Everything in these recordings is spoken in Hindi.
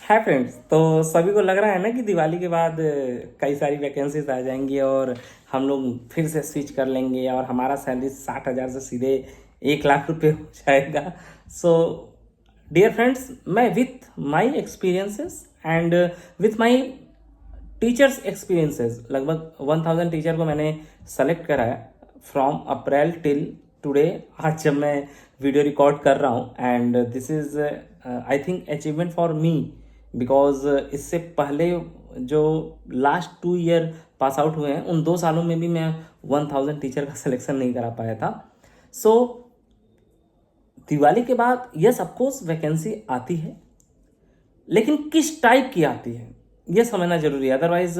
Hi friends. तो सभी को लग रहा है ना कि दिवाली के बाद कई सारी वैकेंसीज आ जाएंगी और हम लोग फिर से स्विच कर लेंगे और हमारा सैलरी 60,000 से सीधे 1 लाख रुपए हो जाएगा। सो डियर फ्रेंड्स, मैं with my experiences and with my teachers experiences, लगभग 1000 टीचर को मैंने सेलेक्ट करा है फ्रॉम अप्रैल टिल टुडे। आज जब मैं वीडियो रिकॉर्ड कर रहा हूँ and this is I think achievement for me, because इससे पहले जो लास्ट 2 ईयर पास आउट हुए हैं उन 2 सालों में भी मैं 1000 टीचर का सिलेक्शन नहीं करा पाया था। सो दिवाली के बाद यस ऑफकोर्स वैकेंसी आती है, लेकिन किस टाइप की आती है ये समझना जरूरी है। अदरवाइज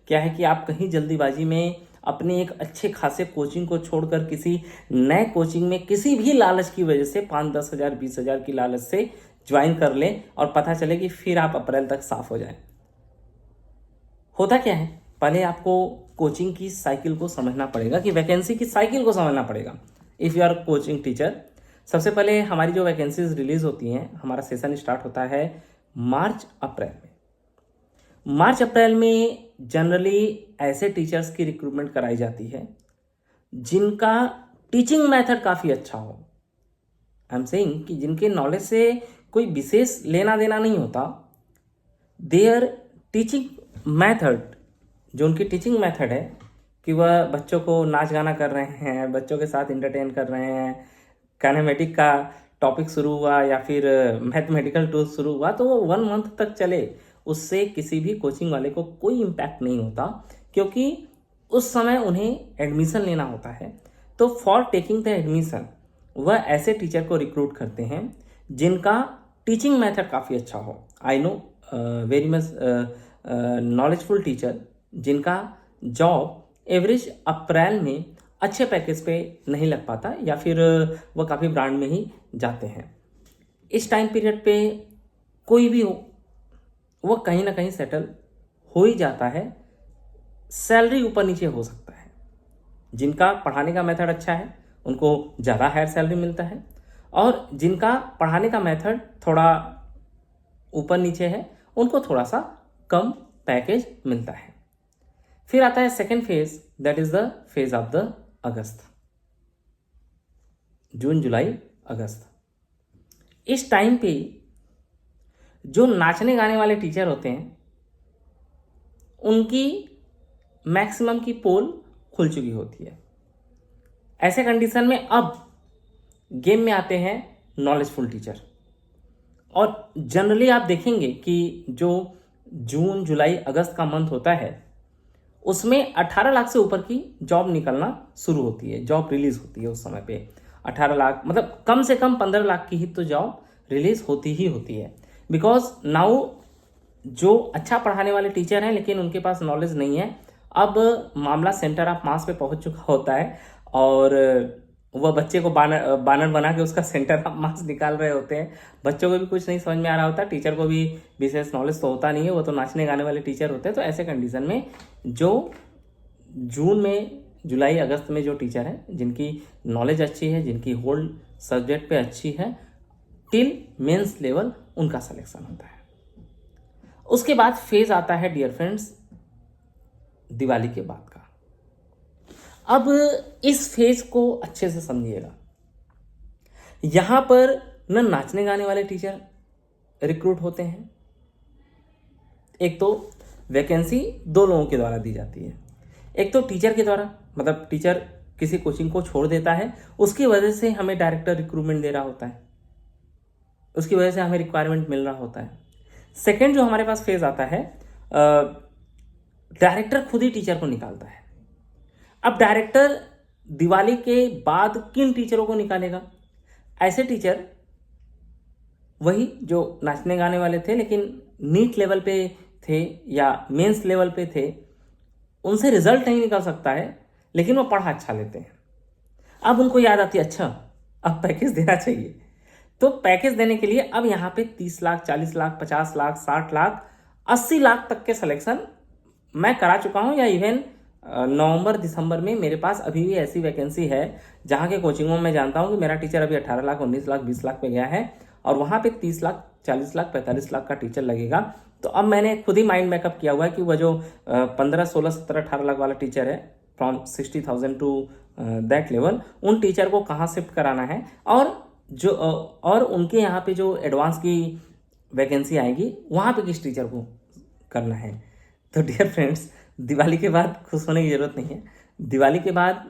क्या है कि आप कहीं जल्दीबाजी में अपने एक अच्छे खासे कोचिंग को छोड़कर किसी नए कोचिंग में किसी भी लालच की वजह से 5-10 हज़ार 20 हज़ार की लालच से ज्वाइन कर लें और पता चले कि फिर आप अप्रैल तक साफ हो जाए। होता क्या है, पहले आपको कोचिंग की साइकिल को समझना पड़ेगा, कि वैकेंसी की साइकिल को समझना पड़ेगा। If you are coaching teacher, सबसे पहले हमारी जो वैकेंसीज रिलीज होती हैं, हमारा सेशन स्टार्ट होता है मार्च अप्रैल में। मार्च अप्रैल में जनरली ऐसे टीचर्स की रिक्रूटमेंट कराई जाती है जिनका टीचिंग मेथड काफ़ी अच्छा हो। आई एम सेइंग कि जिनके नॉलेज से कोई विशेष लेना देना नहीं होता, देयर टीचिंग मेथड, जो उनकी टीचिंग मेथड है कि वह बच्चों को नाच गाना कर रहे हैं, बच्चों के साथ इंटरटेन कर रहे हैं, काइनेमेटिक का टॉपिक शुरू हुआ या फिर मैथमेटिकल टूल शुरू हुआ तो वो 1 मंथ तक चले, उससे किसी भी कोचिंग वाले को कोई इम्पैक्ट नहीं होता, क्योंकि उस समय उन्हें एडमिशन लेना होता है। तो फॉर टेकिंग द एडमिशन वह ऐसे टीचर को रिक्रूट करते हैं जिनका टीचिंग मेथड काफ़ी अच्छा हो। I know very much knowledgeful teacher जिनका जॉब एवरेज अप्रैल में अच्छे पैकेज पे नहीं लग पाता या फिर वह काफ़ी ब्रांड में ही जाते हैं। इस टाइम पीरियड पे कोई भी हो वह कहीं ना कहीं सेटल हो ही जाता है। सैलरी ऊपर नीचे हो सकता है। जिनका पढ़ाने का मेथड अच्छा है उनको ज़्यादा हायर सैलरी मिलता है, और जिनका पढ़ाने का मेथड थोड़ा ऊपर नीचे है उनको थोड़ा सा कम पैकेज मिलता है। फिर आता है second phase, that is the phase of the August, June July August. इस टाइम पे जो नाचने गाने वाले टीचर होते हैं उनकी मैक्सिमम की पोल खुल चुकी होती है। ऐसे कंडीशन में अब गेम में आते हैं नॉलेजफुल टीचर, और जनरली आप देखेंगे कि जो जून जुलाई अगस्त का मंथ होता है उसमें 18 लाख से ऊपर की जॉब निकलना शुरू होती है, जॉब रिलीज होती है। उस समय पे 18 लाख मतलब कम से कम 15 लाख की ही तो जॉब रिलीज होती ही होती है। बिकॉज नाउ जो अच्छा पढ़ाने वाले टीचर हैं लेकिन उनके पास नॉलेज नहीं है, अब मामला सेंटर ऑफ मास पे पहुंच चुका होता है और वह बच्चे को बानर बना के उसका सेंटर ऑफ मास निकाल रहे होते हैं। बच्चों को भी कुछ नहीं समझ में आ रहा होता, टीचर को भी विशेष नॉलेज तो होता नहीं है, वो तो नाचने गाने वाले टीचर होते हैं। तो ऐसे कंडीशन में जो जून में जुलाई अगस्त में जो टीचर हैं जिनकी नॉलेज अच्छी है, जिनकी होल्ड सब्जेक्ट पे अच्छी है, टिल मेंस लेवल उनका सिलेक्शन होता है। उसके बाद फेज आता है डियर फ्रेंड्स दिवाली के बाद का। अब इस फेज को अच्छे से समझिएगा। यहां पर न नाचने गाने वाले टीचर रिक्रूट होते हैं, एक तो वैकेंसी 2 लोगों के द्वारा दी जाती है। एक तो टीचर के द्वारा, मतलब टीचर किसी कोचिंग को छोड़ देता है, उसकी वजह से हमें डायरेक्टर रिक्रूटमेंट दे रहा होता है, उसकी वजह से हमें रिक्वायरमेंट मिल रहा होता है। सेकेंड जो हमारे पास फेज आता है, डायरेक्टर खुद ही टीचर को निकालता है। अब डायरेक्टर दिवाली के बाद किन टीचरों को निकालेगा? ऐसे टीचर वही जो नाचने गाने वाले थे लेकिन नीट लेवल पे थे या मेंस लेवल पे थे, उनसे रिजल्ट नहीं निकल सकता है लेकिन वो पढ़ा अच्छा लेते हैं। अब उनको याद आती है अच्छा अब पैकेज देना चाहिए, तो पैकेज देने के लिए अब यहाँ पे 30 लाख 40 लाख 50 लाख 60 लाख 80 लाख तक के सिलेक्शन मैं करा चुका हूँ। या इवन नवंबर दिसंबर में मेरे पास अभी भी ऐसी वैकेंसी है जहाँ के कोचिंगों में जानता हूँ कि मेरा टीचर अभी 18 लाख 19 लाख 20 लाख पे गया है और वहाँ पे 30 लाख 40 लाख 45 लाख का टीचर लगेगा। तो अब मैंने खुद ही माइंड मेकअप किया हुआ है कि वह जो 15 16 17 18 लाख वाला टीचर है फ्रॉम 60,000 टू दैट लेवल, उन टीचर को कहाँ शिफ्ट कराना है, और उनके यहाँ पे जो एडवांस की वैकेंसी आएगी वहाँ पे किस टीचर को करना है। तो डियर फ्रेंड्स, दिवाली के बाद खुश होने की ज़रूरत नहीं है। दिवाली के बाद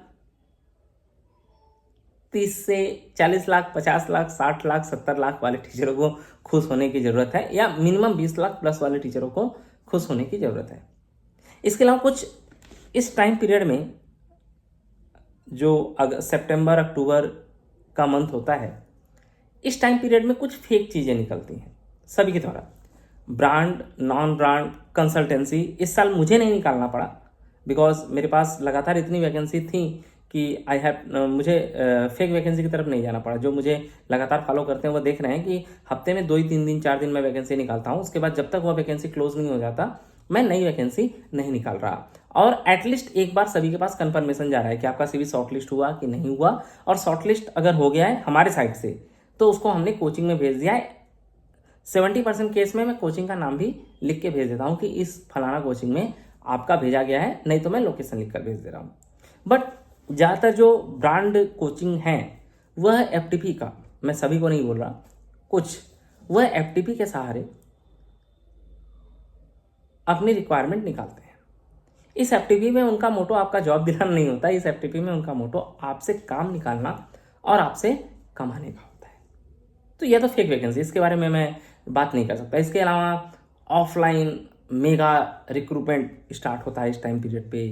30 से 40 लाख 50 लाख 60 लाख 70 लाख वाले टीचरों को खुश होने की ज़रूरत है, या मिनिमम 20 लाख प्लस वाले टीचरों को खुश होने की ज़रूरत है। इसके अलावा कुछ इस टाइम पीरियड में जो सितंबर अक्टूबर का मंथ होता है, इस टाइम पीरियड में कुछ फेक चीज़ें निकलती हैं सभी के द्वारा। Brand, non brand, consultancy. इस साल मुझे नहीं निकालना पड़ा बिकॉज मेरे पास लगातार इतनी वैकेंसी थी कि मुझे फेक वैकेंसी की तरफ नहीं जाना पड़ा। जो मुझे लगातार फॉलो करते हैं वो देख रहे हैं कि हफ्ते में 2 ही 3 दिन 4 दिन में वैकेंसी निकालता हूँ। उसके बाद जब तक वह वैकेंसी क्लोज नहीं हो जाता मैं नई वैकेंसी नहीं निकाल रहा। और एटलीस्ट एक बार सभी के पास कंफर्मेशन जा रहा है कि आपका सीवी शॉर्टलिस्ट हुआ कि नहीं हुआ, और शॉर्टलिस्ट अगर हो गया है हमारे साइड से तो उसको हमने कोचिंग में भेज दिया है। 70% केस में मैं कोचिंग का नाम भी लिख के भेज देता हूँ कि इस फलाना कोचिंग में आपका भेजा गया है, नहीं तो मैं लोकेशन लिख कर भेज दे रहा हूँ। बट ज़्यादातर जो ब्रांड कोचिंग है वह एफटीपी का, मैं सभी को नहीं बोल रहा, कुछ वह एफटीपी के सहारे अपनी रिक्वायरमेंट निकालते हैं। इस एफटीपी में उनका मोटो आपका जॉब दिलाना नहीं होता, इस एफटीपी में उनका मोटो आपसे काम निकालना और आपसे कमाने का होता है। तो यह तो फेक वैकेंसी, इसके बारे में मैं बात नहीं कर सकता। इसके अलावा ऑफलाइन मेगा रिक्रूटमेंट स्टार्ट होता है इस टाइम पीरियड पे,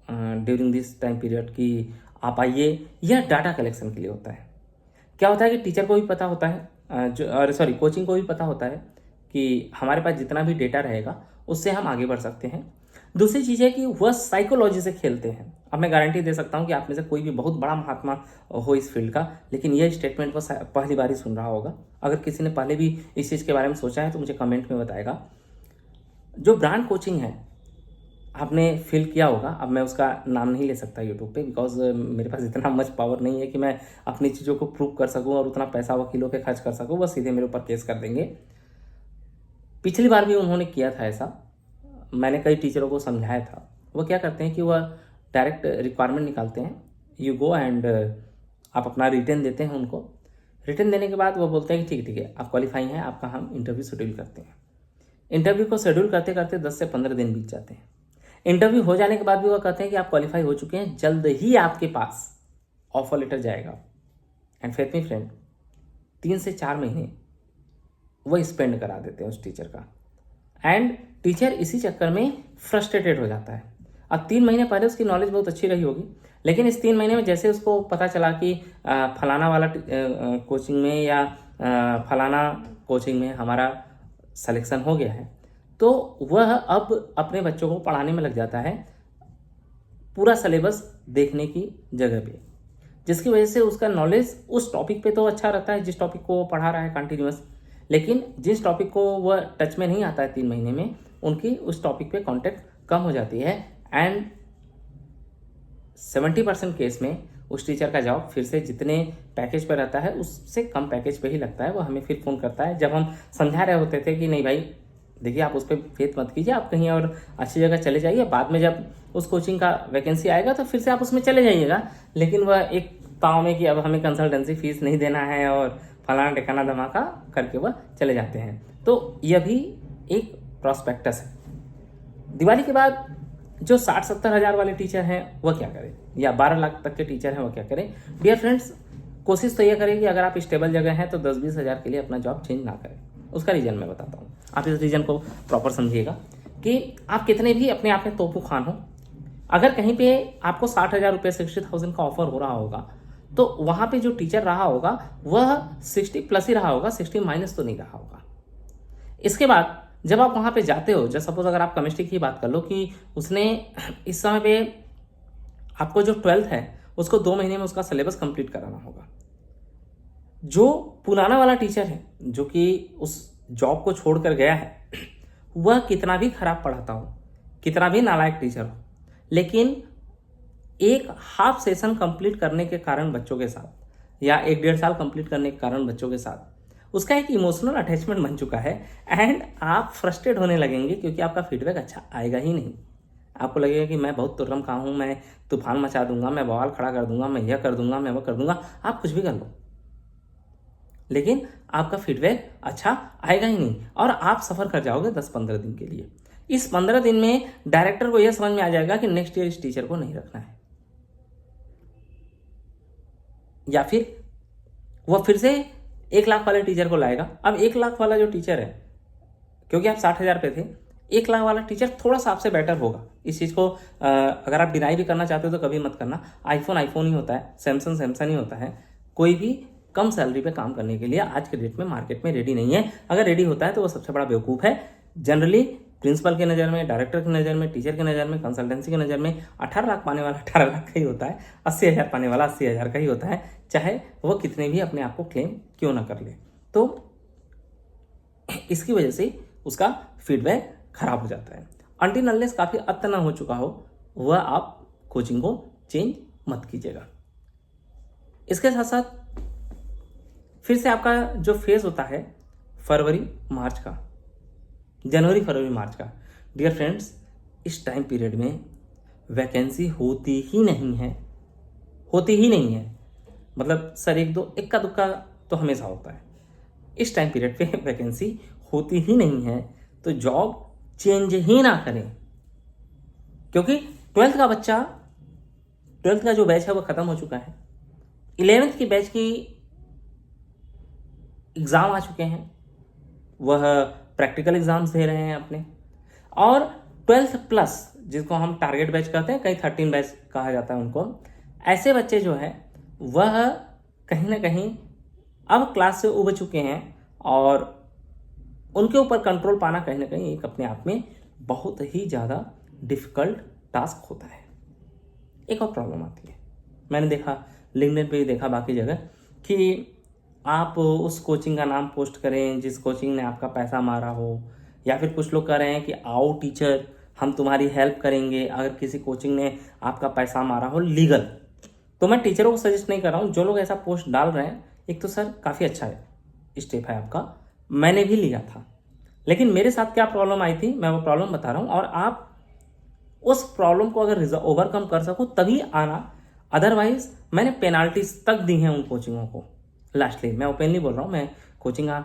ड्यूरिंग दिस टाइम पीरियड कि आप आइए। यह डाटा कलेक्शन के लिए होता है। क्या होता है कि टीचर को भी पता होता है, कोचिंग को भी पता होता है कि हमारे पास जितना भी डेटा रहेगा उससे हम आगे बढ़ सकते हैं। दूसरी चीज़ है कि वह साइकोलॉजी से खेलते हैं। अब मैं गारंटी दे सकता हूँ कि आप में से कोई भी बहुत बड़ा महात्मा हो इस फील्ड का, लेकिन यह स्टेटमेंट वो पहली बार ही सुन रहा होगा। अगर किसी ने पहले भी इस चीज़ के बारे में सोचा है तो मुझे कमेंट में बताएगा। जो ब्रांड कोचिंग है आपने फील किया होगा, अब मैं उसका नाम नहीं ले सकता यूट्यूब पे बिकॉज मेरे पास इतना मच पावर नहीं है कि मैं अपनी चीज़ों को प्रूव कर सकूं और उतना पैसा वकीलों पे खर्च कर सकूं, वह सीधे मेरे ऊपर केस कर देंगे। पिछली बार भी उन्होंने किया था ऐसा, मैंने कई टीचरों को समझाया था। वो क्या करते हैं कि वह डायरेक्ट रिक्वायरमेंट निकालते हैं, यू गो एंड आप अपना रिटर्न देते हैं उनको। रिटर्न देने के बाद वो बोलते हैं कि ठीक है आप क्वालिफाई हैं, आपका हम इंटरव्यू शेड्यूल करते हैं। इंटरव्यू को शेड्यूल करते करते 10 से 15 दिन बीत जाते हैं। इंटरव्यू हो जाने के बाद भी वो कहते हैं कि आप क्वालिफाई हो चुके हैं, जल्द ही आपके पास ऑफर लेटर जाएगा। एंड फेथ मी फ्रेंड, 3 से 4 महीने वो स्पेंड करा देते हैं उस टीचर का, एंड टीचर इसी चक्कर में फ्रस्ट्रेटेड हो जाता है। अब 3 महीने पहले उसकी नॉलेज बहुत अच्छी रही होगी, लेकिन इस 3 महीने में जैसे उसको पता चला कि फलाना वाला कोचिंग में या फलाना कोचिंग में हमारा सिलेक्शन हो गया है, तो वह अब अपने बच्चों को पढ़ाने में लग जाता है पूरा सिलेबस देखने की जगह पे, जिसकी वजह से उसका नॉलेज उस टॉपिक पे तो अच्छा रहता है जिस टॉपिक को वो पढ़ा रहा है कंटिन्यूअस, लेकिन जिस टॉपिक को वह टच में नहीं आता है 3 महीने में, उनकी उस टॉपिक पे कॉन्टेक्ट कम हो जाती है। एंड 70% केस में उस टीचर का जॉब फिर से जितने पैकेज पर रहता है उससे कम पैकेज पे ही लगता है। वो हमें फिर फ़ोन करता है, जब हम समझा रहे होते थे कि नहीं भाई देखिए आप उस पर फेथ मत कीजिए, आप कहीं और अच्छी जगह चले जाइए, बाद में जब उस कोचिंग का वैकेंसी आएगा तो फिर से आप उसमें चले जाइएगा। लेकिन वह एक ताव में कि अब हमें कंसल्टेंसी फीस नहीं देना है और फलाना टिकाना धमाका करके वह चले जाते हैं। तो यह भी एक प्रॉस्पेक्टस है। दिवाली के बाद जो 60-70 हज़ार वाले टीचर हैं वह क्या करें, या 12 लाख तक के टीचर हैं वह क्या करें। डियर फ्रेंड्स, कोशिश तो यह करें कि अगर आप स्टेबल जगह हैं तो 10-20 हज़ार के लिए अपना जॉब चेंज ना करें। उसका रीज़न मैं बताता हूँ, आप इस रीज़न को प्रॉपर समझिएगा कि आप कितने भी अपने आप में तोपू खान हो, अगर कहीं पे आपको 60,000 रुपये 60,000 का ऑफर हो रहा होगा तो वहाँ पे जो टीचर रहा होगा वह 60+ ही रहा होगा, 60 माइनस तो नहीं रहा होगा। इसके बाद जब आप वहाँ पे जाते हो, जब सपोज अगर आप केमिस्ट्री की बात कर लो कि उसने इस समय पे आपको जो 12th है उसको 2 महीने में उसका सिलेबस कंप्लीट कराना होगा। जो पुराना वाला टीचर है जो कि उस जॉब को छोड़ कर गया है, वह कितना भी खराब पढ़ाता हो, कितना भी नालायक टीचर हो, लेकिन एक हाफ सेशन कंप्लीट करने के कारण बच्चों के साथ, या 1-1.5 साल कंप्लीट करने के कारण बच्चों के साथ उसका एक इमोशनल अटैचमेंट बन चुका है एंड आप फ्रस्ट्रेट होने लगेंगे क्योंकि आपका फीडबैक अच्छा आएगा ही नहीं। आपको लगेगा कि मैं बहुत तुर्रम खा हूँ, मैं तूफान मचा दूंगा, मैं बवाल खड़ा कर दूंगा, मैं यह कर दूंगा, मैं वो कर दूंगा। आप कुछ भी कर लो, लेकिन आपका फीडबैक अच्छा आएगा ही नहीं और आप सफ़र कर जाओगे 10-15 दिन के लिए। इस 15 दिन में डायरेक्टर को यह समझ में आ जाएगा कि नेक्स्ट ईयर इस टीचर को नहीं रखना है, या फिर वह फिर से 1 लाख वाले टीचर को लाएगा। अब 1 लाख वाला जो टीचर है, क्योंकि आप 60,000 पे थे, 1 लाख वाला टीचर थोड़ा सा आपसे बेटर होगा। इस चीज़ को अगर आप डिनाई भी करना चाहते हो तो कभी मत करना। आईफोन ही होता है, सैमसंग ही होता है। कोई भी कम सैलरी पे काम करने के लिए आज के डेट में मार्केट में रेडी नहीं है। अगर रेडी होता है तो वो सबसे बड़ा बेवकूफ़ है। जनरली प्रिंसिपल की नज़र में, डायरेक्टर की नज़र में, टीचर की नज़र में, कंसल्टेंसी की नज़र में 18 लाख पाने वाला 18 लाख का ही होता है, 80,000 पाने वाला 80,000 का ही होता है, चाहे वो कितने भी अपने आप को क्लेम क्यों ना कर ले। तो इसकी वजह से उसका फीडबैक खराब हो जाता है। अनटिल अनलेस काफ़ी अत्त ना हो चुका हो, वह आप कोचिंग को चेंज मत कीजिएगा। इसके साथ साथ फिर से आपका जो फेज होता है फरवरी मार्च का, जनवरी फरवरी मार्च का, डियर फ्रेंड्स, इस टाइम पीरियड में वैकेंसी होती ही नहीं है, होती ही नहीं है। मतलब सर इक्का दुक्का तो हमेशा होता है। इस टाइम पीरियड पे वैकेंसी होती ही नहीं है, तो जॉब चेंज ही ना करें, क्योंकि 12th का बच्चा, 12th का जो बैच है वो ख़त्म हो चुका है। 11th की बैच की एग्ज़ाम आ चुके हैं, वह प्रैक्टिकल एग्ज़ाम्स दे रहे हैं अपने, और 12th प्लस जिसको हम टारगेट बैच कहते हैं, कहीं 13 बैच कहा जाता है उनको, ऐसे बच्चे जो है वह कहीं ना कहीं अब क्लास से उब चुके हैं और उनके ऊपर कंट्रोल पाना कहीं ना कहीं एक अपने आप में बहुत ही ज़्यादा डिफ़िकल्ट टास्क होता है। एक और प्रॉब्लम आती है, मैंने देखा लिंक्डइन पे भी देखा, बाकी जगह, कि आप उस कोचिंग का नाम पोस्ट करें जिस कोचिंग ने आपका पैसा मारा हो, या फिर कुछ लोग कह रहे हैं कि आओ टीचर हम तुम्हारी हेल्प करेंगे अगर किसी कोचिंग ने आपका पैसा मारा हो लीगल। तो मैं टीचरों को सजेस्ट नहीं कर रहा हूँ, जो लोग ऐसा पोस्ट डाल रहे हैं, एक तो सर काफ़ी अच्छा है स्टेप है आपका, मैंने भी लिया था, लेकिन मेरे साथ क्या प्रॉब्लम आई थी मैं वो प्रॉब्लम बता रहा हूँ, और आप उस प्रॉब्लम को अगर ओवरकम कर सको तभी आना, अदरवाइज मैंने पेनाल्टीज तक दी हैं उन कोचिंगों को। लास्टली मैं ओपनली बोल रहा हूँ, मैं कोचिंग का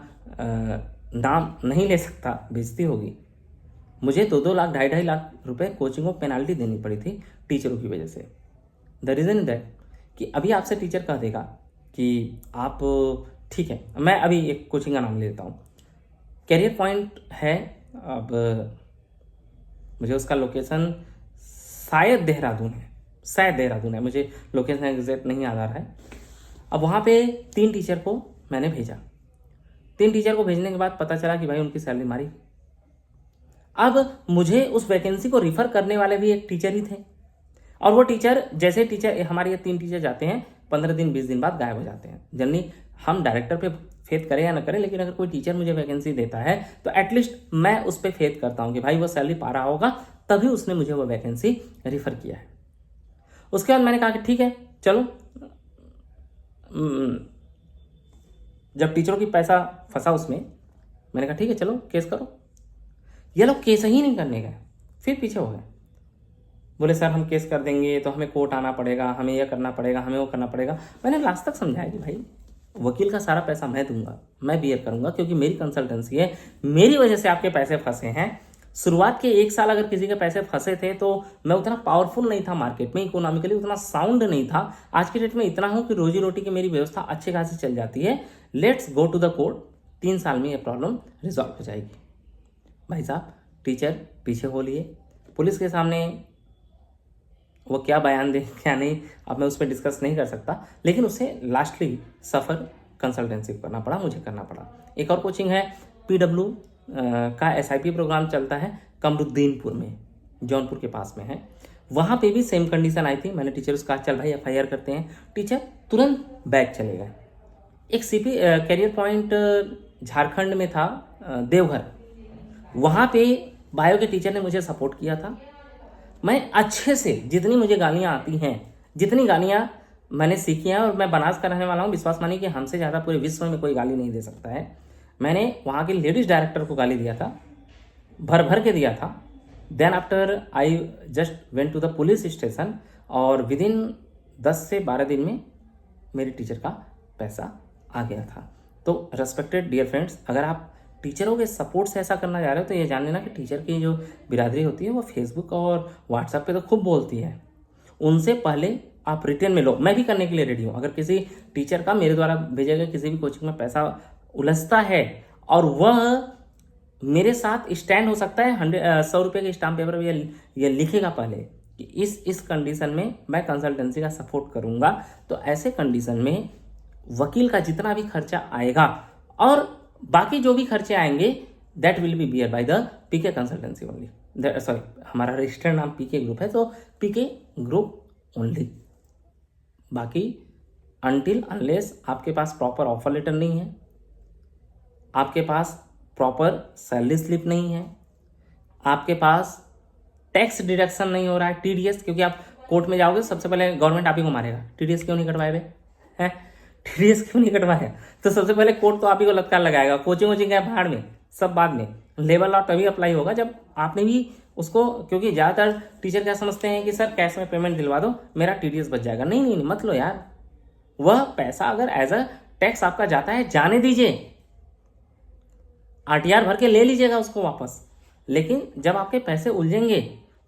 नाम नहीं ले सकता, बेइज्जती होगी। मुझे 2-2 लाख 2.5 लाख रुपए कोचिंग को पेनाल्टी देनी पड़ी थी टीचरों की वजह से। द रीज़न दैट कि अभी आपसे टीचर कह देगा कि आप ठीक है, मैं अभी एक कोचिंग का नाम ले लेता हूँ, कैरियर पॉइंट है, अब मुझे उसका लोकेशन शायद देहरादून है, मुझे लोकेशन एग्जैक्ट नहीं याद आ रहा है। अब वहाँ पे 3 टीचर को मैंने भेजा, 3 टीचर को भेजने के बाद पता चला कि भाई उनकी सैलरी मारी। अब मुझे उस वैकेंसी को रिफ़र करने वाले भी एक टीचर ही थे, और वो टीचर जैसे टीचर हमारे ये 3 टीचर जाते हैं 15 दिन 20 दिन बाद गायब हो जाते हैं। जनरली हम डायरेक्टर पे फेथ करें या ना करें, लेकिन अगर कोई टीचर मुझे वैकेंसी देता है तो एटलीस्ट मैं उस पर फेथ करता हूँ कि भाई वो सैलरी पा रहा होगा, तभी उसने मुझे वो वैकेंसी रेफर किया है। उसके बाद मैंने कहा कि ठीक है चलो, जब टीचरों की पैसा फंसा उसमें, मैंने कहा ठीक है चलो केस करो। ये लोग केस ही नहीं करने गए, फिर पीछे हो गए, बोले सर हम केस कर देंगे तो हमें कोर्ट आना पड़ेगा, हमें यह करना पड़ेगा, हमें वो करना पड़ेगा। मैंने लास्ट तक समझाया कि भाई वकील का सारा पैसा मैं दूंगा, मैं बियर करूंगा, क्योंकि मेरी कंसल्टेंसी है, मेरी वजह से आपके पैसे फंसे हैं। शुरुआत के 1 साल अगर किसी के पैसे फंसे थे तो मैं उतना पावरफुल नहीं था मार्केट में, इकोनॉमिकली उतना साउंड नहीं था। आज के डेट में इतना हूँ कि रोजी रोटी की मेरी व्यवस्था अच्छे खासी चल जाती है। Let's go to the court, 3 साल में ये प्रॉब्लम रिजॉल्व हो जाएगी। भाई साहब टीचर पीछे हो लिए, पुलिस के सामने वो क्या बयान दे क्या नहीं, अब मैं उस पर डिस्कस नहीं कर सकता, लेकिन उसे लास्टली सफ़र कंसल्टेंसी करना पड़ा, मुझे करना पड़ा। एक और कोचिंग है PW का SIP प्रोग्राम चलता है कमरुद्दीनपुर में, जौनपुर के पास में है। वहाँ पे भी सेम कंडीशन आई थी, मैंने टीचर उसका चल भाई FIR करते हैं, टीचर तुरंत बैक चले गए। एक CP कैरियर पॉइंट झारखंड में था, देवघर, वहाँ पे बायो के टीचर ने मुझे सपोर्ट किया था। मैं अच्छे से, जितनी मुझे गालियाँ आती हैं, जितनी गालियाँ मैंने सीखी है और मैं बनारस का रहने वाला हूँ। विश्वास मानिए कि हमसे ज़्यादा पूरे विश्व में कोई गाली नहीं दे सकता है। मैंने वहाँ के लेडीज़ डायरेक्टर को गाली दिया था, भर भर के दिया था। Then after I just went to the police station और विद इन 10 से 12 दिन में मेरी टीचर का पैसा आ गया था। तो रेस्पेक्टेड डियर फ्रेंड्स, अगर आप टीचरों के सपोर्ट से ऐसा करना चाह रहे हो तो ये जान लेना कि टीचर की जो बिरादरी होती है वो फेसबुक और व्हाट्सएप पे तो खूब बोलती है। उनसे पहले आप रिटर्न में लो। मैं भी करने के लिए रेडी हूँ। अगर किसी टीचर का मेरे द्वारा भेजे गए किसी भी कोचिंग में पैसा उलझता है और वह मेरे साथ स्टैंड हो सकता है 100 रुपये के स्टाम्प पेपर पर ये लिखेगा पहले कि इस कंडीशन में मैं कंसल्टेंसी का सपोर्ट करूंगा, तो ऐसे कंडीशन में वकील का जितना भी खर्चा आएगा और बाकी जो भी खर्चे आएंगे that will be bear by the PK consultancy only. Sorry, हमारा रजिस्टर्ड नाम पीके ग्रुप है, तो पीके ग्रुप ओनली। बाकी अनटिल अनलेस आपके पास प्रॉपर ऑफर लेटर नहीं है, आपके पास प्रॉपर सैलरी स्लिप नहीं है, आपके पास टैक्स डिडक्शन नहीं हो रहा है, टीडीएस, क्योंकि आप कोर्ट में जाओगे सबसे पहले गवर्नमेंट आप ही को मारेगा। टीडीएस क्यों नहीं कटवाए बे हैं? टीडीएस क्यों नहीं कटवाए? तो सबसे पहले कोर्ट तो आप ही को लटकार लगाएगा। कोचिंग वोचिंग है भाड़ में, सब बाद में। लेबर लॉ तभी अप्लाई होगा जब आपने भी उसको, क्योंकि ज़्यादातर टीचर क्या समझते हैं कि सर कैश में पेमेंट दिलवा दो, मेरा टीडीएस बच जाएगा। नहीं नहीं नहीं, मत लो यार। वह पैसा अगर एज अ टैक्स आपका जाता है, जाने दीजिए, आरटीआर भर के ले लीजिएगा उसको वापस। लेकिन जब आपके पैसे उलझेंगे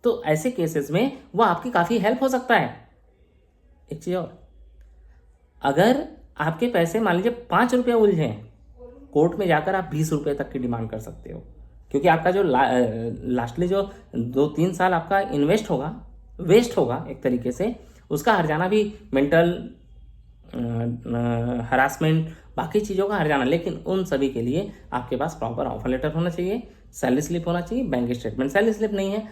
तो ऐसे केसेस में वह आपकी काफ़ी हेल्प हो सकता है। एक चीज़ और, अगर आपके पैसे मान लीजिए 5 रुपये उलझें, कोर्ट में जाकर आप 20 रुपये तक की डिमांड कर सकते हो, क्योंकि आपका जो लास्टली जो 2-3 साल आपका इन्वेस्ट होगा, वेस्ट होगा एक तरीके से, उसका हर्जाना भी मेंटल हरासमेंट, बाकी चीज़ों का हर्जाना। लेकिन उन सभी के लिए आपके पास प्रॉपर ऑफर लेटर होना चाहिए, सैलरी स्लिप होना चाहिए, बैंक स्टेटमेंट। सैलरी स्लिप नहीं है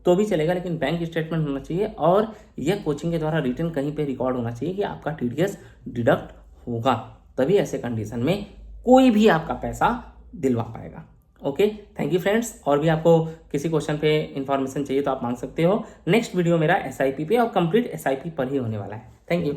तो भी चलेगा, लेकिन बैंक स्टेटमेंट होना चाहिए और यह कोचिंग के द्वारा रिटर्न कहीं पे रिकॉर्ड होना चाहिए कि आपका टीडीएस डिडक्ट होगा। तभी ऐसे कंडीशन में कोई भी आपका पैसा दिलवा पाएगा। Okay, thank you friends. और भी आपको किसी क्वेश्चन पे इंफॉर्मेशन चाहिए तो आप मांग सकते हो। नेक्स्ट वीडियो मेरा एसआईपी पे और कंप्लीट एसआईपी पर ही होने वाला है। Thank you.